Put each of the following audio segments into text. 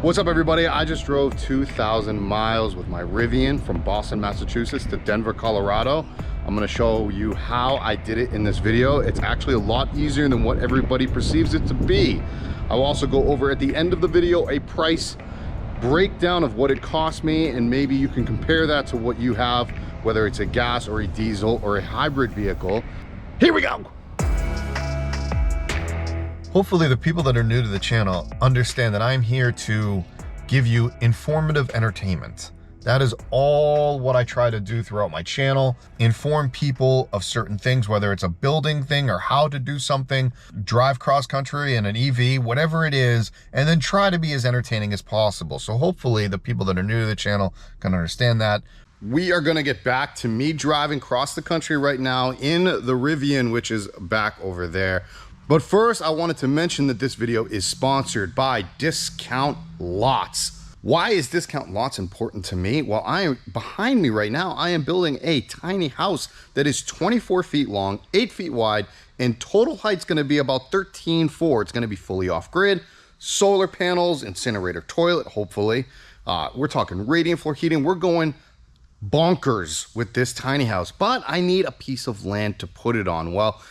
What's up, everybody? I just drove 2,000 miles with my Rivian from Boston, Massachusetts to Denver, Colorado. I'm gonna show you how I did it in this video. It's actually a lot easier than what everybody perceives it to be. I'll also go over at the end of the video a price breakdown of what it cost me, and maybe you can compare that to what you have, whether it's a gas or a diesel or a hybrid vehicle. Here we go. Hopefully the people that are new to the channel understand that I'm here to give you informative entertainment. That is all what I try to do throughout my channel. Inform people of certain things, whether it's a building thing or how to do something, drive cross country in an EV, whatever it is, and then try to be as entertaining as possible. So hopefully the people that are new to the channel can understand that. We are gonna get back to me driving cross the country right now in the Rivian, which is back over there. But first, I wanted to mention that this video is sponsored by Discount Lots. Why is Discount Lots important to me? Well, behind me right now, I am building a tiny house that is 24 feet long, 8 feet wide, and total height's gonna be about 13.4. It's gonna be fully off-grid, solar panels, incinerator toilet, hopefully. We're talking radiant floor heating. We're going bonkers with this tiny house, but I need a piece of land to put it on. Well,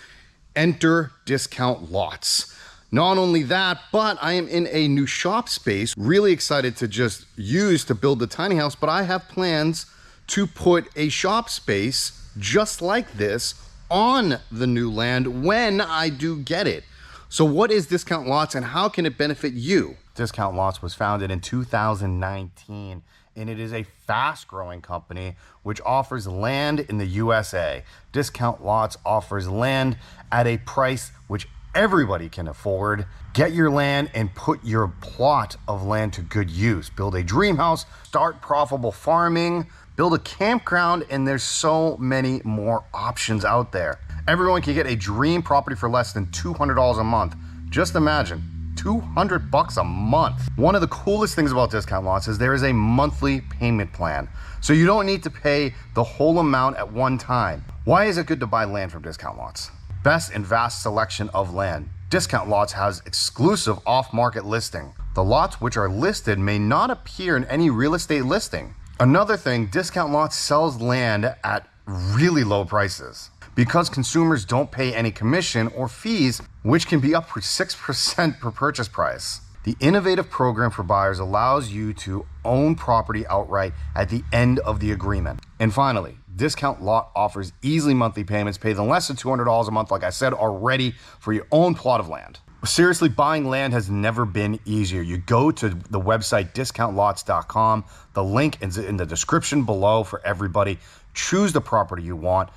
enter Discount Lots. Not only that, but I am in a new shop space, really excited to just use to build the tiny house, but I have plans to put a shop space just like this on the new land when I do get it. So what is Discount Lots and how can it benefit you? Discount Lots was founded in 2019, and it is a fast-growing company which offers land in the USA. Discount Lots offers land at a price which everybody can afford. Get your land and put your plot of land to good use. Build a dream house, start profitable farming, build a campground, and there's so many more options out there. Everyone can get a dream property for less than $200 a month. Just imagine, $200 a month. One of the coolest things about Discount Lots is there is a monthly payment plan. So you don't need to pay the whole amount at one time. Why is it good to buy land from Discount Lots? Best and vast selection of land. Discount Lots has exclusive off-market listing. The lots which are listed may not appear in any real estate listing. Another thing, Discount Lots sells land at really low prices because consumers don't pay any commission or fees, which can be up to 6% per purchase price. The innovative program for buyers allows you to own property outright at the end of the agreement. And finally, Discount Lot offers easy monthly payments, pay them less than $200 a month, like I said already, for your own plot of land. Seriously, buying land has never been easier. You go to the website discountlots.com. The link is in the description below for everybody. Choose the property you want.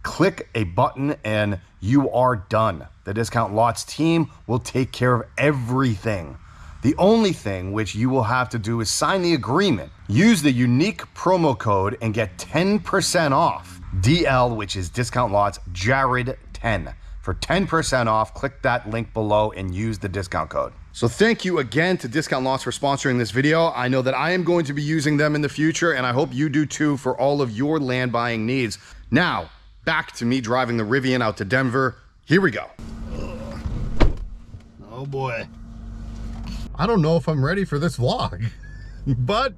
Click a button and you are done. The Discount Lots team will take care of everything. The only thing which you will have to do is sign the agreement. Use the unique promo code and get 10% off. DL, which is Discount Lots, Jared 10. For 10% off, click that link below and use the discount code. So thank you again to Discount Lots for sponsoring this video. I know that I am going to be using them in the future, and I hope you do too for all of your land buying needs. Now, back to me driving the Rivian out to Denver. Here we go. Oh boy. I don't know if I'm ready for this vlog, but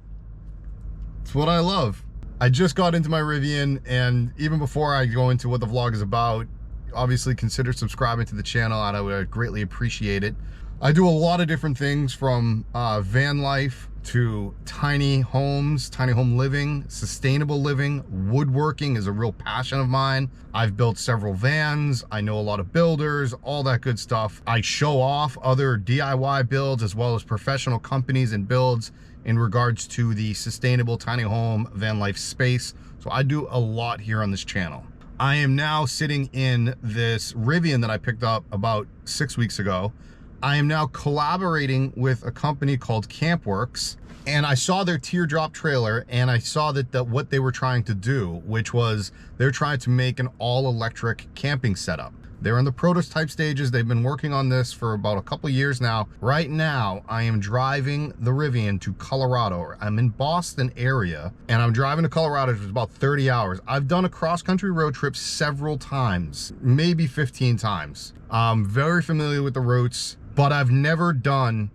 it's what I love. I just got into my Rivian, and even before I go into what the vlog is about, obviously consider subscribing to the channel, and I would greatly appreciate it. I do a lot of different things, from van life to tiny homes, tiny home living, sustainable living. Woodworking is a real passion of mine. I've built several vans. I know a lot of builders, all that good stuff. I show off other DIY builds as well as professional companies and builds in regards to the sustainable tiny home van life space. So I do a lot here on this channel. I am now sitting in this Rivian that I picked up about 6 weeks ago. I am now collaborating with a company called Campworks, and I saw their teardrop trailer, and I saw that what they were trying to do, which was they're trying to make an all-electric camping setup. They're in the prototype stages. They've been working on this for about a couple years now. Right now, I am driving the Rivian to Colorado. I'm in Boston area, and I'm driving to Colorado for about 30 hours. I've done a cross-country road trip several times, maybe 15 times. I'm very familiar with the routes, but I've never done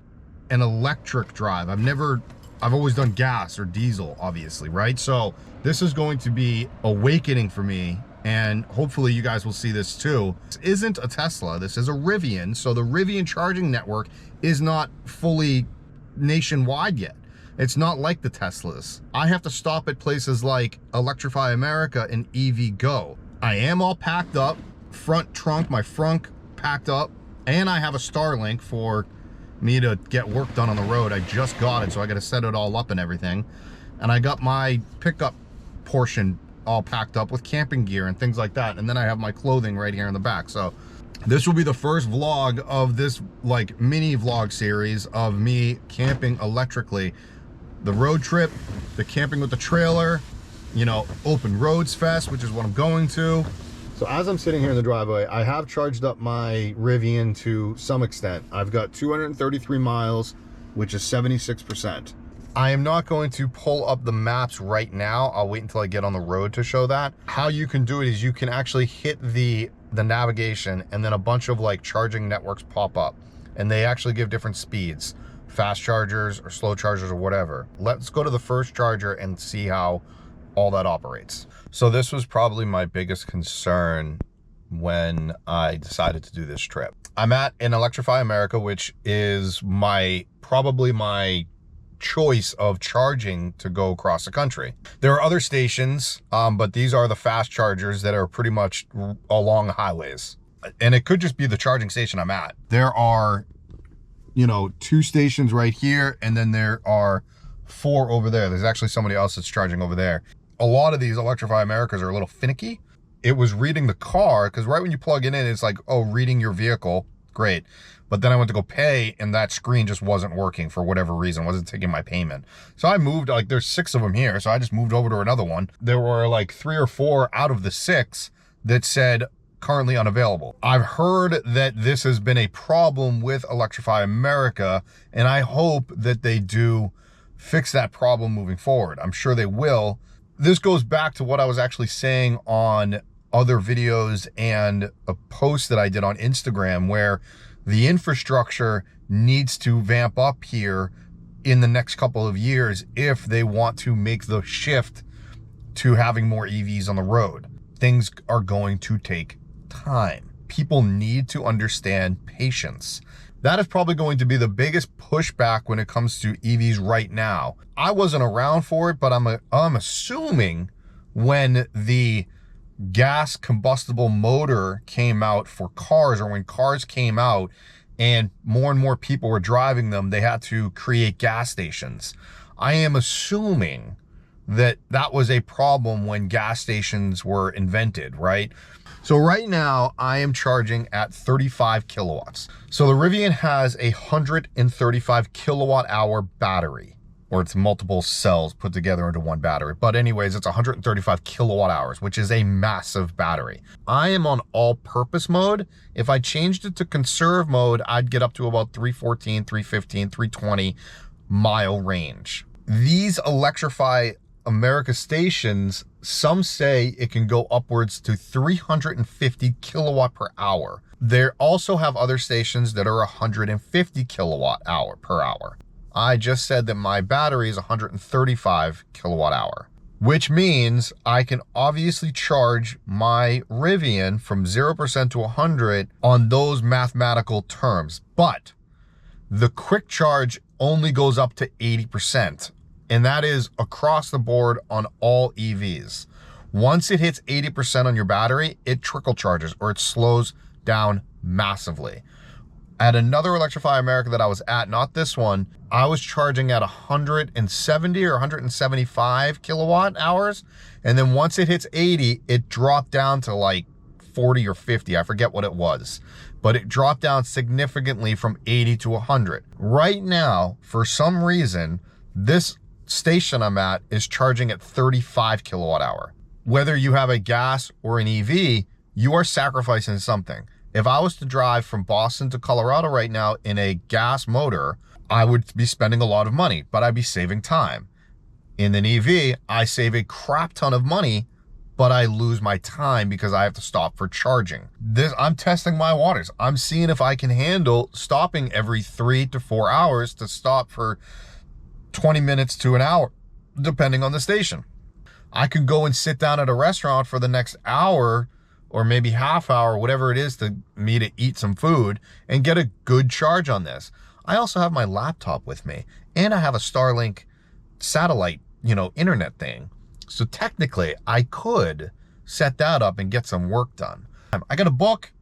an electric drive. I've always done gas or diesel, obviously, right? So this is going to be awakening for me, and hopefully you guys will see this too. This isn't a Tesla, this is a ReLion. So the ReLion charging network is not fully nationwide yet. It's not like the Teslas. I have to stop at places like Electrify America and EV Go. I am all packed up, front trunk, my frunk packed up, and I have a Starlink for me to get work done on the road. I just got it, so I got to set it all up and everything. And I got my pickup portion all packed up with camping gear and things like that. And then I have my clothing right here in the back. So this will be the first vlog of this like mini vlog series of me camping electrically. The road trip, the camping with the trailer, you know, Open Roads Fest, which is what I'm going to. So as I'm sitting here in the driveway, I have charged up my ReLion to some extent. I've got 233 miles, which is 76%. I am not going to pull up the maps right now. I'll wait until I get on the road to show that. How you can do it is you can actually hit the navigation, and then a bunch of like charging networks pop up, and they actually give different speeds, fast chargers or slow chargers or whatever. Let's go to the first charger and see how all that operates. So this was probably my biggest concern when I decided to do this trip. I'm at an Electrify America, which is probably my choice of charging to go across the country. There are other stations, but these are the fast chargers that are pretty much along highways. And it could just be the charging station I'm at. There are, you know, 2 stations right here, and then there are 4 over there. There's actually somebody else that's charging over there. A lot of these Electrify Americas are a little finicky. It was reading the car, because right when you plug it in, it's like, oh, reading your vehicle, great. But then I went to go pay, and that screen just wasn't working for whatever reason, wasn't taking my payment. So I moved, like there's 6 of them here, so I just moved over to another one. There were like 3 or 4 out of the 6 that said currently unavailable. I've heard that this has been a problem with Electrify America, and I hope that they do fix that problem moving forward. I'm sure they will. This goes back to what I was actually saying on other videos and a post that I did on Instagram, where the infrastructure needs to vamp up here in the next couple of years if they want to make the shift to having more EVs on the road. Things are going to take time. People need to understand patience. That is probably going to be the biggest pushback when it comes to EVs right now. I wasn't around for it, but I'm assuming when the gas combustible motor came out for cars, or when cars came out and more people were driving them, they had to create gas stations. I am assuming that that was a problem when gas stations were invented, right? So right now I am charging at 35 kilowatts. So the ReLion has a 135 kilowatt hour battery, or it's multiple cells put together into one battery. But anyways, it's 135 kilowatt hours, which is a massive battery. I am on all-purpose mode. If I changed it to conserve mode, I'd get up to about 314, 315, 320 mile range. These Electrify America stations, some say it can go upwards to 350 kilowatt per hour. They also have other stations that are 150 kilowatt hour per hour. I just said that my battery is 135 kilowatt hour, which means I can obviously charge my ReLion from 0% to 100 on those mathematical terms. But the quick charge only goes up to 80%. And that is across the board on all EVs. Once it hits 80% on your battery, it trickle charges, or it slows down massively. At another Electrify America that I was at, not this one, I was charging at 170 or 175 kilowatt hours. And then once it hits 80, it dropped down to like 40 or 50. I forget what it was, but it dropped down significantly from 80 to 100. Right now, for some reason, this station I'm at is charging at 35 kilowatt hour. Whether you have a gas or an EV, you are sacrificing something. If I was to drive from Boston to Colorado right now in a gas motor, I would be spending a lot of money, but I'd be saving time. In an EV, I save a crap ton of money, but I lose my time because I have to stop for charging. I'm testing my waters. I'm seeing if I can handle stopping every 3 to 4 hours to stop for 20 minutes to an hour, depending on the station. I could go and sit down at a restaurant for the next hour or maybe half hour, whatever it is to me to eat some food and get a good charge on this. I also have my laptop with me and I have a Starlink satellite, internet thing. So technically I could set that up and get some work done. I got a book.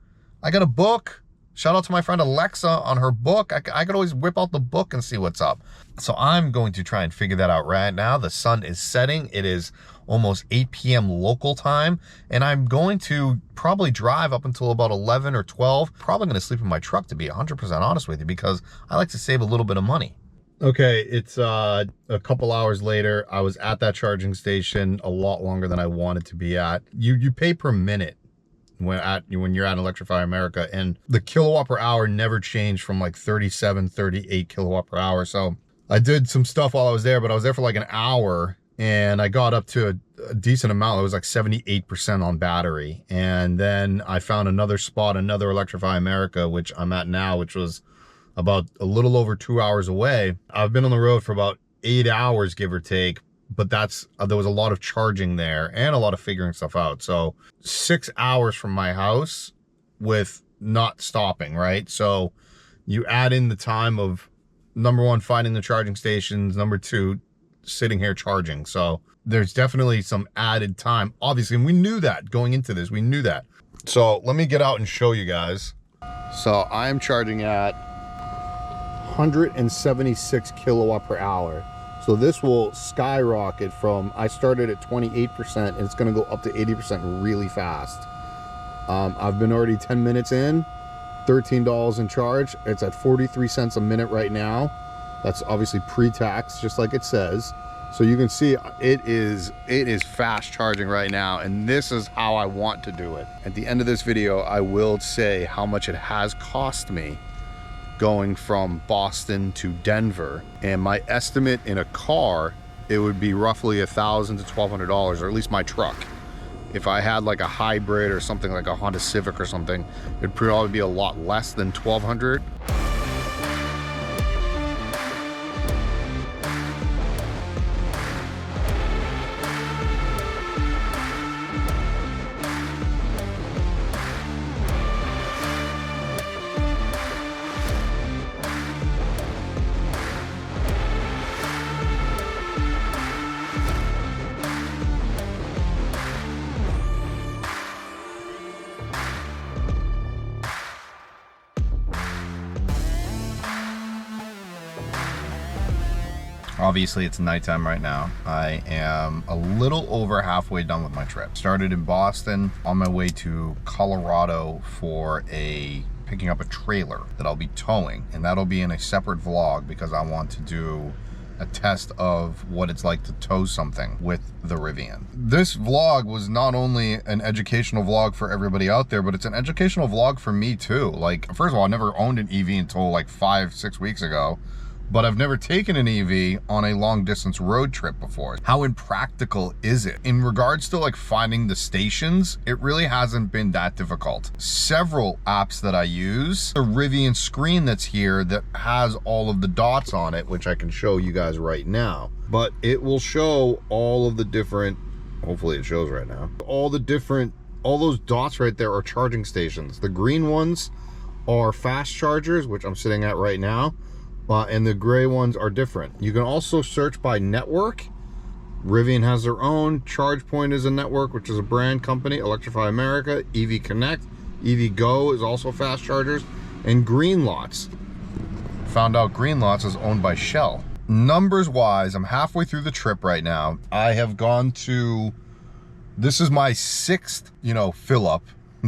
Shout out to my friend Alexa on her book. I could always whip out the book and see what's up. So I'm going to try and figure that out right now. The sun is setting. It is almost 8 p.m. local time. And I'm going to probably drive up until about 11 or 12. Probably going to sleep in my truck, to be 100% honest with you, because I like to save a little bit of money. Okay, it's a couple hours later. I was at that charging station a lot longer than I wanted to be at. You pay per minute when you're at Electrify America, and the kilowatt per hour never changed from like 37, 38 kilowatt per hour. So I did some stuff while I was there, but I was there for like an hour and I got up to a decent amount. It was like 78% on battery. And then I found another spot, another Electrify America, which I'm at now, which was about a little over 2 hours away. I've been on the road for about 8 hours, give or take, but there was a lot of charging there and a lot of figuring stuff out. So 6 hours from my house with not stopping, right? So you add in the time of, number one, finding the charging stations, number two, sitting here charging. So there's definitely some added time, obviously, and we knew that going into this, we knew that. So let me get out and show you guys. So I'm charging at 176 kilowatt per hour. So this will skyrocket from, I started at 28% and it's gonna go up to 80% really fast. I've been already 10 minutes in, $13 in charge. It's at 43 cents a minute right now. That's obviously pre-tax, just like it says. So you can see it is fast charging right now, and this is how I want to do it. At the end of this video, I will say how much it has cost me going from Boston to Denver, and my estimate in a car, it would be roughly $1,000 to $1,200, or at least my truck. If I had like a hybrid or something like a Honda Civic or something, it'd probably be a lot less than $1,200. Obviously, it's nighttime right now. I am a little over halfway done with my trip. Started in Boston, on my way to Colorado for picking up a trailer that I'll be towing, and that'll be in a separate vlog because I want to do a test of what it's like to tow something with the ReLion. This vlog was not only an educational vlog for everybody out there, but it's an educational vlog for me too. Like, first of all, I never owned an EV until like 5-6 weeks ago. But I've never taken an EV on a long distance road trip before. How impractical is it? In regards to like finding the stations, it really hasn't been that difficult. Several apps that I use, the ReLion screen that's here that has all of the dots on it, which I can show you guys right now. But it will show all of the different, hopefully it shows right now, all those dots right there are charging stations. The green ones are fast chargers, which I'm sitting at right now. And the gray ones are different. You can also search by network. ReLion has their own. ChargePoint is a network, which is a brand company. Electrify America, EV Connect, EV Go is also fast chargers, and Greenlots. Found out Greenlots is owned by Shell. Numbers wise, I'm halfway through the trip right now. I have gone to, this is my 6th, fill up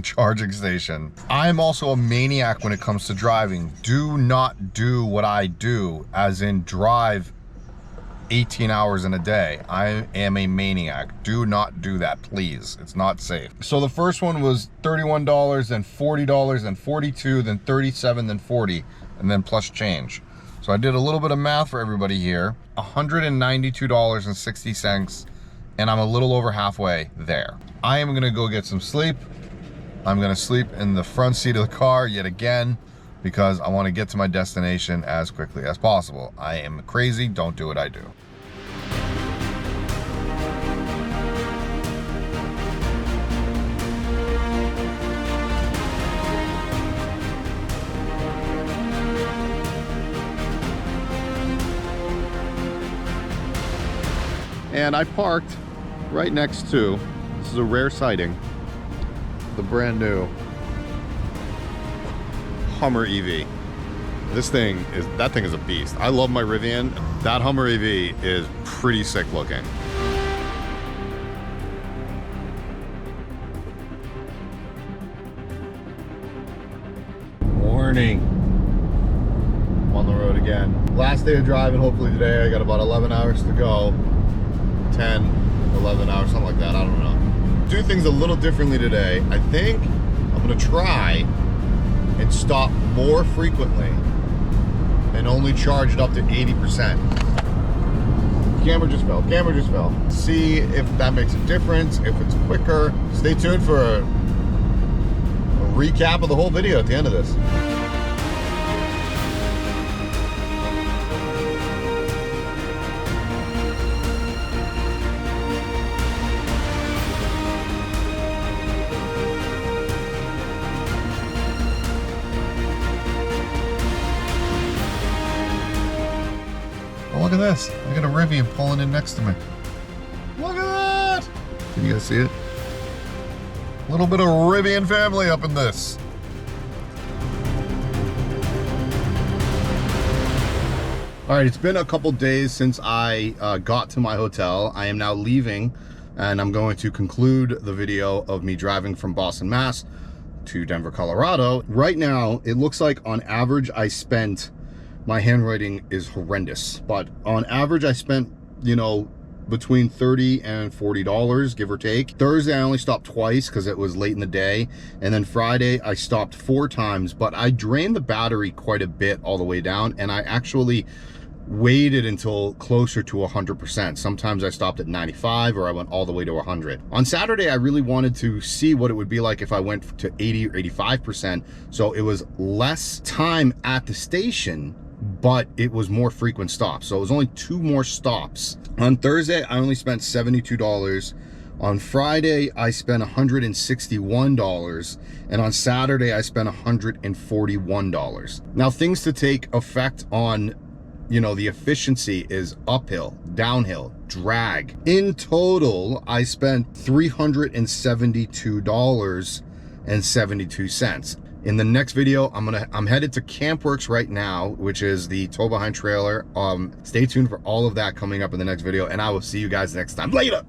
charging station. I'm also a maniac when it comes to driving. Do not do what I do, as in drive 18 hours in a day. I am a maniac. Do not do that, please. It's not safe. So the first one was $31, then $40, then $42, then $37, then $40, and then plus change. So I did a little bit of math for everybody here. $192.60 and I'm a little over halfway there. I am gonna go get some sleep. I'm gonna sleep in the front seat of the car yet again, because I wanna get to my destination as quickly as possible. I am crazy, don't do what I do. And I parked right next to, this is a rare sighting, the brand new Hummer EV. That thing is a beast. I love my Rivian. That Hummer EV is pretty sick looking. Morning. I'm on the road again. Last day of driving, hopefully today. I got about 11 hours to go. 10, 11 hours, something like that, I don't know. Do things a little differently today. I think I'm gonna try and stop more frequently and only charge it up to 80%. Camera just fell. See if that makes a difference, if it's quicker. Stay tuned for a recap of the whole video at the end of this. Look at this. I got a Rivian pulling in next to me. Look at that! Can you guys see it? A little bit of Rivian family up in this. All right, it's been a couple days since I got to my hotel. I am now leaving, and I'm going to conclude the video of me driving from Boston, Mass to Denver, Colorado. Right now, it looks like on average I spent, my handwriting is horrendous, but on average I spent, you know, between $30 and $40, give or take. Thursday I only stopped twice because it was late in the day, and then Friday I stopped 4 times, but I drained the battery quite a bit all the way down, and I actually waited until closer to 100%. Sometimes I stopped at 95, or I went all the way to 100. On Saturday, I really wanted to see what it would be like if I went to 80 or 85%. So it was less time at the station, but it was more frequent stops. So it was only 2 more stops. On Thursday, I only spent $72. On Friday, I spent $161, and on Saturday, I spent $141. Now, things to take effect on, you know, the efficiency is uphill, downhill, drag. In total, I spent $372.72. In the next video, I'm headed to Campworks right now, which is the tow behind trailer. Stay tuned for all of that coming up in the next video, and I will see you guys next time. Later.